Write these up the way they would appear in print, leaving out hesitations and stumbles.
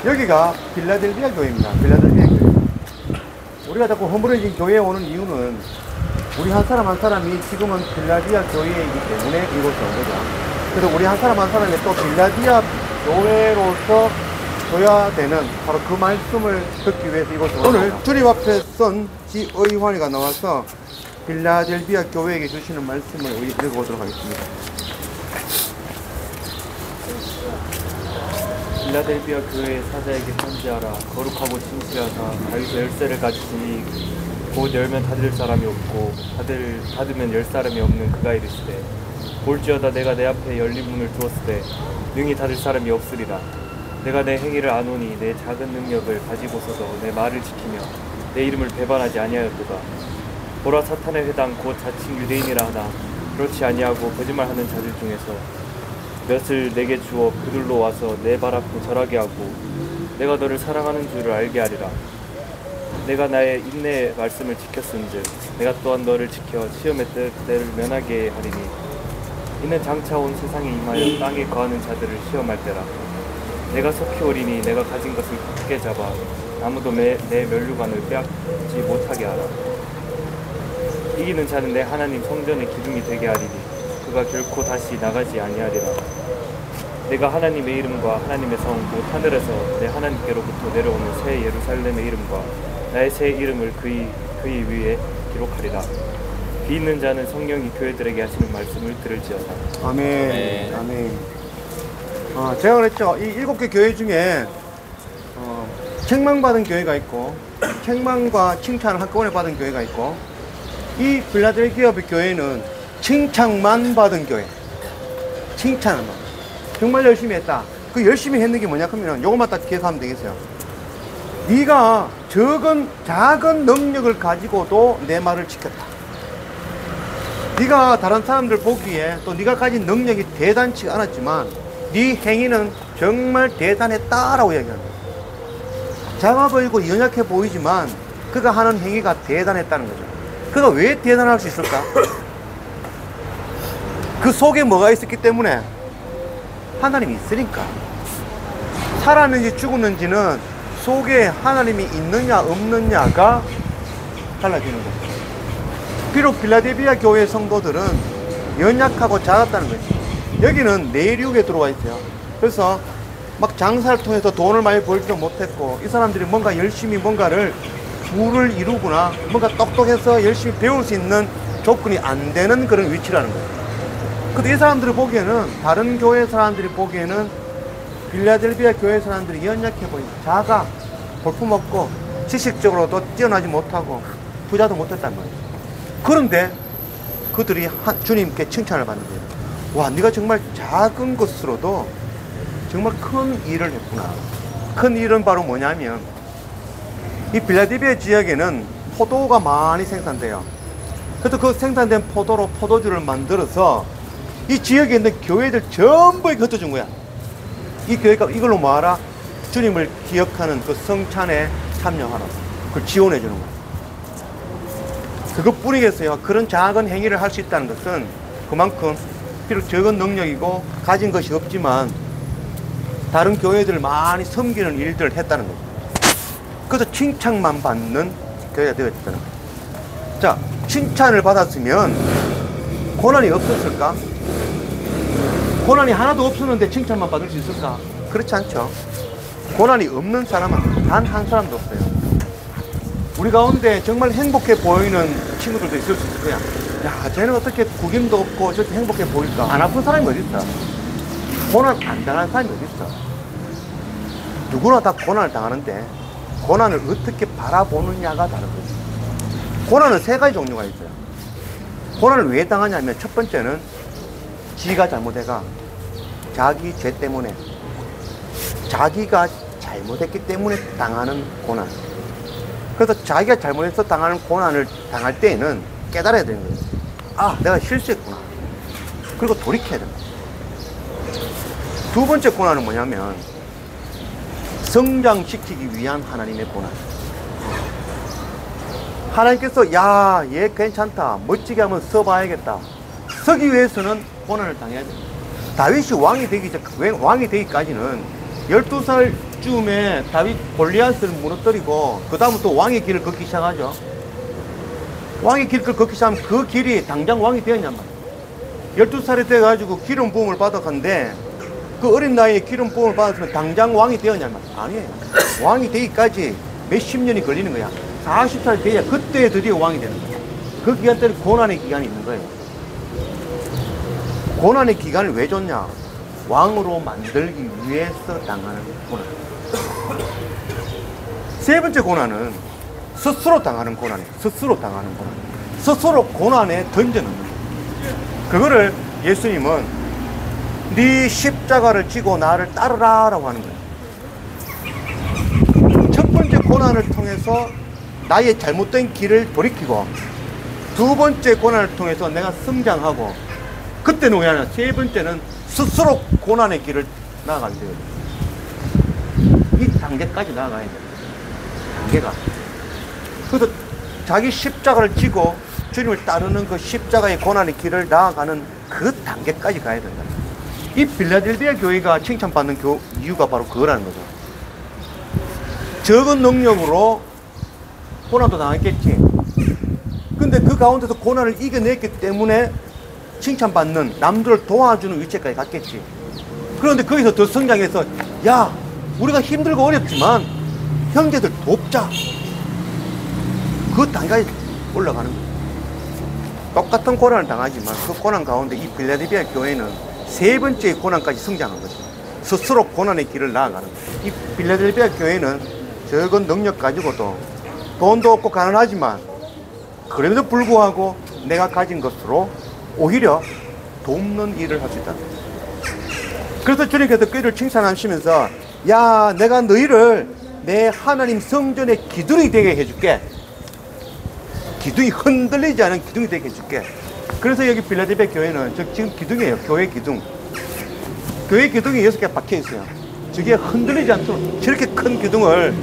여기가 필라델피아 교회입니다. 필라델피아 교회. 우리가 자꾸 허물어진 교회에 오는 이유는 우리 한 사람 한 사람이 지금은 필라델피아 교회이기 때문에 이곳에 온 거죠. 그래서 우리 한 사람 한 사람이 또 필라델피아 교회로서 줘야 되는 바로 그 말씀을 듣기 위해서 이곳에 오늘 주님 앞에 쓴 지의환이가 나와서 필라델피아 교회에게 주시는 말씀을 읽어보도록 하겠습니다. 필라델피아 교회의 사자에게 편지하라. 거룩하고 진실하사 다윗의 열쇠를 가지시니 곧 열면 닫을 사람이 없고 닫으면 열 사람이 없는 그가 이르시되 볼지어다 내가 내 앞에 열린 문을 두었을 때 능히 닫을 사람이 없으리라. 내가 내 행위를 아노니 내 작은 능력을 가지고서도 내 말을 지키며 내 이름을 배반하지 아니하였도다. 보라 사탄의 회당 곧 자칭 유대인이라 하나 그렇지 아니하고 거짓말하는 자들 중에서 몇을 내게 주어 그들로 와서 내 발 앞에 절하게 하고 내가 너를 사랑하는 줄을 알게 하리라. 내가 나의 인내의 말씀을 지켰은즉 내가 또한 너를 지켜 시험의 때를 면하게 하리니 이는 장차 온 세상에 임하여 땅에 거하는 자들을 시험할 때라. 내가 속히 오리니 내가 가진 것을 굳게 잡아 아무도 내 면류관을 빼앗지 못하게 하라. 이기는 자는 내 하나님 성전의 기둥이 되게 하리니 그가 결코 다시 나가지 아니하리라. 내가 하나님의 이름과 하나님의 성 곧 하늘에서 내 하나님께로부터 내려오는 새 예루살렘의 이름과 나의 새 이름을 그의 위에 기록하리라. 비 있는 자는 성령이 교회들에게 하시는 말씀을 들을지어다. 아멘. 네. 아멘. 제가 그랬죠. 이 7개 교회 중에 책망받은 교회가 있고 책망과 칭찬을 한꺼번에 받은 교회가 있고 이 필라델피아 교회는 칭찬만 받은 교회. 칭찬만. 정말 열심히 했다. 그 열심히 했는 게 뭐냐 하면 요것만 딱 기억하면 되겠어요. 네가 작은 능력을 가지고도 내 말을 지켰다. 네가 다른 사람들 보기에 또 네가 가진 능력이 대단치 않았지만 네 행위는 정말 대단했다라고 이야기합니다. 작아 보이고 연약해 보이지만 그가 하는 행위가 대단했다는 거죠. 그가 왜 대단할 수 있을까? 그 속에 뭐가 있었기 때문에 하나님이 있으니까. 살았는지 죽었는지는 속에 하나님이 있느냐 없느냐가 달라지는 거죠. 비록 필라델피아 교회 성도들은 연약하고 작았다는 거죠. 여기는 내륙에 들어와 있어요. 그래서 막 장사를 통해서 돈을 많이 벌지도 못했고 이 사람들이 뭔가 열심히 뭔가를 부를 이루거나 뭔가 똑똑해서 열심히 배울 수 있는 조건이 안 되는 그런 위치라는 거예요. 근데 이 사람들이 보기에는 다른 교회 사람들이 보기에는 필라델피아 교회 사람들이 연약해 보인다. 작아, 볼품없고 지식적으로도 뛰어나지 못하고 부자도 못했단 말이에요. 그런데 그들이 주님께 칭찬을 받는 거예요. 와, 네가 정말 작은 것으로도 정말 큰 일을 했구나. 큰 일은 바로 뭐냐면 이 필라델피아 지역에는 포도가 많이 생산돼요. 그래서 그 생산된 포도로 포도주를 만들어서 이 지역에 있는 교회들 전부에 걷어준 거야. 이 교회가 이걸로 뭐하라? 주님을 기억하는 그 성찬에 참여하라. 그걸 지원해 주는 거야. 그것뿐이겠어요. 그런 작은 행위를 할 수 있다는 것은 그만큼 비록 적은 능력이고 가진 것이 없지만 다른 교회들을 많이 섬기는 일들을 했다는 거죠. 그래서 칭찬만 받는 교회가 되었다는 거죠. 자, 칭찬을 받았으면 고난이 없었을까? 고난이 하나도 없었는데 칭찬만 받을 수 있을까? 그렇지 않죠. 고난이 없는 사람은 단 한 사람도 없어요. 우리 가운데 정말 행복해 보이는 친구들도 있을 수 있을 거야. 야, 쟤는 어떻게 구김도 없고 저렇게 행복해 보일까? 안 아픈 사람이 어디 있어? 고난 안 당한 사람이 어디 있어? 누구나 다 고난을 당하는데 고난을 어떻게 바라보느냐가 다른 거지. 고난은 세 가지 종류가 있어요. 고난을 왜 당하냐면 첫 번째는 지가 잘못해가 자기 죄 때문에 자기가 잘못했기 때문에 당하는 고난. 그래서 자기가 잘못해서 당하는 고난을 당할 때에는 깨달아야 되는 거예요. 아, 내가 실수했구나. 그리고 돌이켜야 됩니다. 두 번째 고난은 뭐냐면 성장시키기 위한 하나님의 고난. 하나님께서 야, 얘 괜찮다, 멋지게 한번 써봐야겠다, 서기 위해서는 고난을 당해야 됩니다. 다윗이 왕이 되기까지는 12살 때쯤에 다윗 골리앗을 무너뜨리고 그 다음은 또 왕의 길을 걷기 시작하죠. 왕의 길을 걷기 시작하면 그 길이 당장 왕이 되었냔 말이에요. 12살이 돼가지고 기름 부음을 받아간데 그 어린 나이에 기름 부음을 받았으면 당장 왕이 되었냔 말이에요. 아니에요. 왕이 되기까지 몇십 년이 걸리는 거야. 40살이 돼야 그때 드디어 왕이 되는 거야. 그 기간 때는 고난의 기간이 있는 거예요. 고난의 기간을 왜 줬냐? 왕으로 만들기 위해서 당하는 고난. 세 번째 고난은 스스로 당하는 고난이에요. 스스로 당하는 고난. 스스로 고난에 던지는 거예요. 그거를 예수님은 네 십자가를 지고 나를 따르라 라고 하는 거예요. 첫 번째 고난을 통해서 나의 잘못된 길을 돌이키고 두 번째 고난을 통해서 내가 성장하고 그때는 왜 하냐? 세 번째는 스스로 고난의 길을 나아가야 돼요. 이 단계까지 나아가야 돼요. 단계가. 그래서 자기 십자가를 지고 주님을 따르는 그 십자가의 고난의 길을 나아가는 그 단계까지 가야 된다. 이 빌라델비아 교회가 칭찬받는 이유가 바로 그거라는 거죠. 적은 능력으로 고난도 당했겠지. 근데 그 가운데서 고난을 이겨냈기 때문에 칭찬받는, 남들을 도와주는 위치까지 갔겠지. 그런데 거기서 더 성장해서, 야, 우리가 힘들고 어렵지만 형제들 돕자. 그 단계까지 올라가는 거예요. 똑같은 고난을 당하지만 그 고난 가운데 이 빌라델비아 교회는 세 번째 고난까지 성장한 거죠. 스스로 고난의 길을 나아가는 거예요. 이 빌라델비아 교회는 적은 능력 가지고도 돈도 없고 가난하지만 그럼에도 불구하고 내가 가진 것으로 오히려 돕는 일을 할 수 있다는 거예요. 그래서 주님께서 그들을 칭찬하시면서, 야, 내가 너희를 내 하나님 성전의 기둥이 되게 해줄게. 기둥이 흔들리지 않은 기둥이 되게 해줄게. 그래서 여기 빌라델비아 교회는 지금 기둥이에요. 교회 기둥. 교회 기둥이 6개 박혀 있어요. 저게 흔들리지 않도록 저렇게 큰 기둥을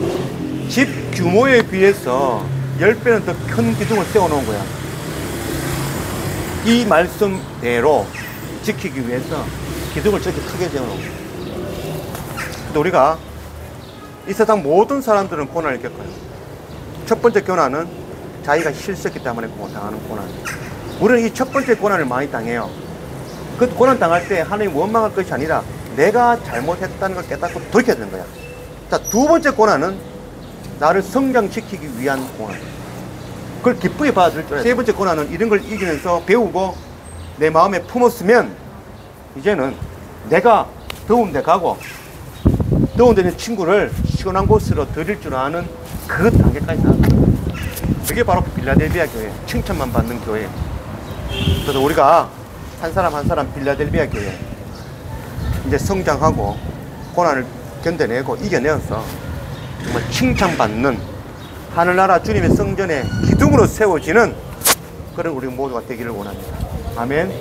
집 규모에 비해서 10배는 더 큰 기둥을 세워놓은 거야. 이 말씀대로 지키기 위해서 기둥을 저렇게 크게 세워놓은 거야. 근데 우리가 이 세상 모든 사람들은 고난을 겪어요. 첫 번째 고난은 자기가 실수했기 때문에 당하는 고난. 우리는 이 첫 번째 고난을 많이 당해요. 그 고난 당할 때 하나님 원망할 것이 아니라 내가 잘못했다는 걸 깨닫고 돌이켜야 되는 거야. 자, 두 번째 고난은 나를 성장시키기 위한 고난. 그걸 기쁘게 받아들일 줄 알아요. 세 번째 고난은 이런 걸 이기면서 배우고 내 마음에 품었으면 이제는 내가 더운 데 가고 더운 데 있는 친구를 시원한 곳으로 들일 줄 아는 그 단계까지 나아가요. 그게 바로 빌라델비아 교회, 칭찬만 받는 교회. 그래서 우리가 한 사람 한 사람 빌라델비아 교회 이제 성장하고 고난을 견뎌내고 이겨내어서 정말 칭찬받는 하늘나라 주님의 성전의 기둥으로 세워지는 그런 우리 모두가 되기를 원합니다. 아멘.